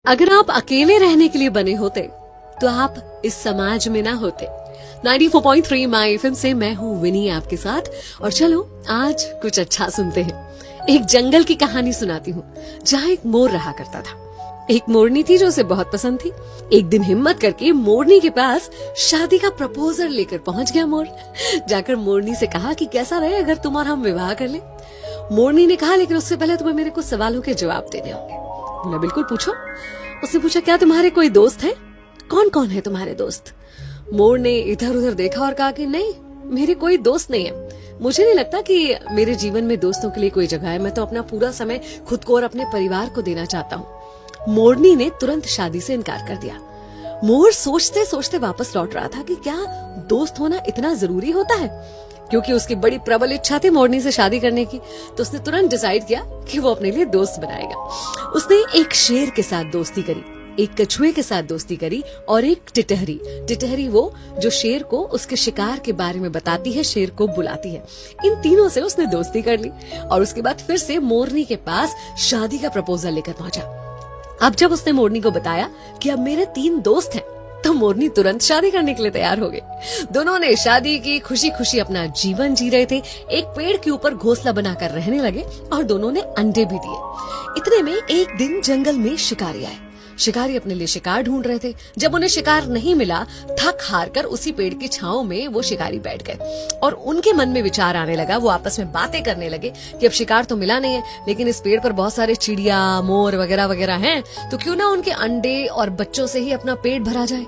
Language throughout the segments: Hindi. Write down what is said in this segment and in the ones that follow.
अगर आप अकेले रहने के लिए बने होते तो आप इस समाज में ना होते। 94.3 माय एफएम से मैं हूँ विनी आपके साथ। और चलो आज कुछ अच्छा सुनते हैं। एक जंगल की कहानी सुनाती हूँ जहाँ एक मोर रहा करता था। एक मोरनी थी जो उसे बहुत पसंद थी। एक दिन हिम्मत करके मोरनी के पास शादी का प्रपोजल लेकर पहुंच गया मोर। जाकर मोरनी से कहा कि कैसा रहे अगर तुम और हम विवाह कर ले। मोरनी ने कहा लेकिन उससे पहले तुम्हें मेरे कुछ सवालों के जवाब देने होंगे। बोला बिल्कुल पूछो। उसने पूछा क्या तुम्हारे कोई दोस्त है? कौन कौन है तुम्हारे दोस्त? मोर ने इधर उधर देखा और कहा कि नहीं, मेरे कोई दोस्त नहीं है। मुझे नहीं लगता कि मेरे जीवन में दोस्तों के लिए कोई जगह है। मैं तो अपना पूरा समय खुद को और अपने परिवार को देना चाहता हूँ। मोरनी ने तुरंत शादी से इनकार कर दिया। मोर सोचते सोचते वापस लौट रहा था कि क्या दोस्त होना इतना जरूरी होता है, क्योंकि उसकी बड़ी प्रबल इच्छा थी मोरनी से शादी करने की। तो उसने तुरंत डिसाइड किया कि वो अपने लिए दोस्त बनाएगा। उसने एक शेर के साथ दोस्ती करी, एक कछुए के साथ दोस्ती करी और एक टिटहरी। टिटहरी वो जो शेर को उसके शिकार के बारे में बताती है, शेर को बुलाती है। इन तीनों से उसने दोस्ती कर ली और उसके बाद फिर से मोरनी के पास शादी का प्रपोजल लेकर पहुंचा। अब जब उसने मोरनी को बताया कि अब मेरे 3 दोस्त हैं, तो मोरनी तुरंत शादी करने के लिए तैयार हो गई। दोनों ने शादी की, खुशी खुशी अपना जीवन जी रहे थे। एक पेड़ के ऊपर घोंसला बनाकर रहने लगे और दोनों ने अंडे भी दिए। इतने में एक दिन जंगल में शिकारी आए। शिकारी अपने लिए शिकार ढूंढ रहे थे। जब उन्हें शिकार नहीं मिला, थक हार कर उसी पेड़ की छांव में वो शिकारी बैठ गए और उनके मन में विचार आने लगा। वो आपस में बातें करने लगे कि अब शिकार तो मिला नहीं है, लेकिन इस पेड़ पर बहुत सारे चिड़िया, मोर वगैरह वगैरह हैं, तो क्यों ना उनके अंडे और बच्चों से ही अपना पेट भरा जाए।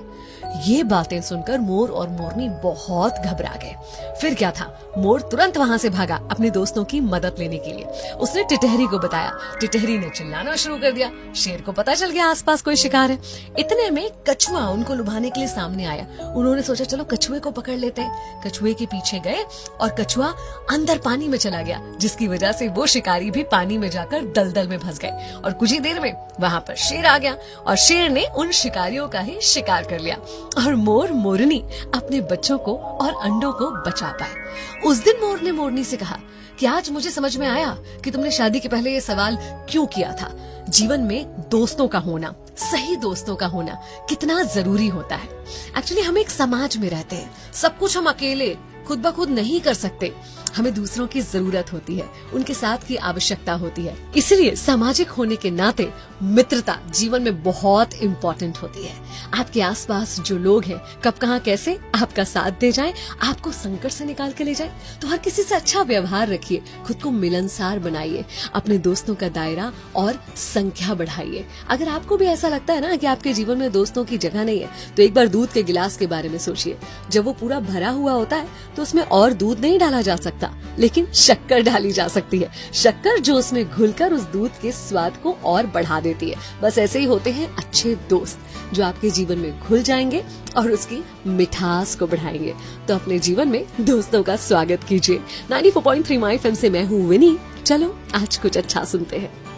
ये बातें सुनकर मोर और मोरनी बहुत घबरा गए। फिर क्या था, मोर तुरंत वहां से भागा अपने दोस्तों की मदद लेने के लिए। उसने टिटहरी को बताया। टिटहरी ने चिल्लाना शुरू कर दिया। शेर को पता चल गया आसपास कोई शिकार है। इतने में कछुआ उनको लुभाने के लिए सामने आया। उन्होंने सोचा चलो कछुए को पकड़ लेते हैं। कछुए के पीछे गए और कछुआ अंदर पानी में चला गया, जिसकी वजह से वो शिकारी भी पानी में जाकर दलदल में फंस गए। और कुछ ही देर में वहां पर शेर आ गया और शेर ने उन शिकारियों का ही शिकार कर लिया और मोर मोरनी अपने बच्चों को और अंडों को बचा पाए। उस दिन मोर ने मोरनी से कहा कि आज मुझे समझ में आया कि तुमने शादी के पहले ये सवाल क्यों किया था। जीवन में दोस्तों का होना, सही दोस्तों का होना कितना जरूरी होता है। एक्चुअली हम एक समाज में रहते हैं, सब कुछ हम अकेले खुद ब खुद नहीं कर सकते। हमें दूसरों की जरूरत होती है, उनके साथ की आवश्यकता होती है। इसलिए सामाजिक होने के नाते मित्रता जीवन में बहुत इम्पोर्टेंट होती है। आपके आसपास जो लोग हैं, कब कहाँ कैसे आपका साथ दे जाएं, आपको संकट से निकाल के ले जाएं, तो हर किसी से अच्छा व्यवहार रखिए, खुद को मिलनसार बनाइए, अपने दोस्तों का दायरा और संख्या बढ़ाइए। अगर आपको भी ऐसा लगता है ना कि आपके जीवन में दोस्तों की जगह नहीं है, तो एक बार दूध के गिलास के बारे में सोचिए। जब वो पूरा भरा हुआ होता है तो उसमें और दूध नहीं डाला जा सकता, लेकिन शक्कर डाली जा सकती है। शक्कर जो उसमें घुलकर उस दूध के स्वाद को और बढ़ा देती है। बस ऐसे ही होते हैं अच्छे दोस्त, जो आपके जीवन में घुल जाएंगे और उसकी मिठास को बढ़ाएंगे। तो अपने जीवन में दोस्तों का स्वागत कीजिए। 94.3 माय एफएम से मैं हूँ विनी। चलो आज कुछ अच्छा सुनते हैं।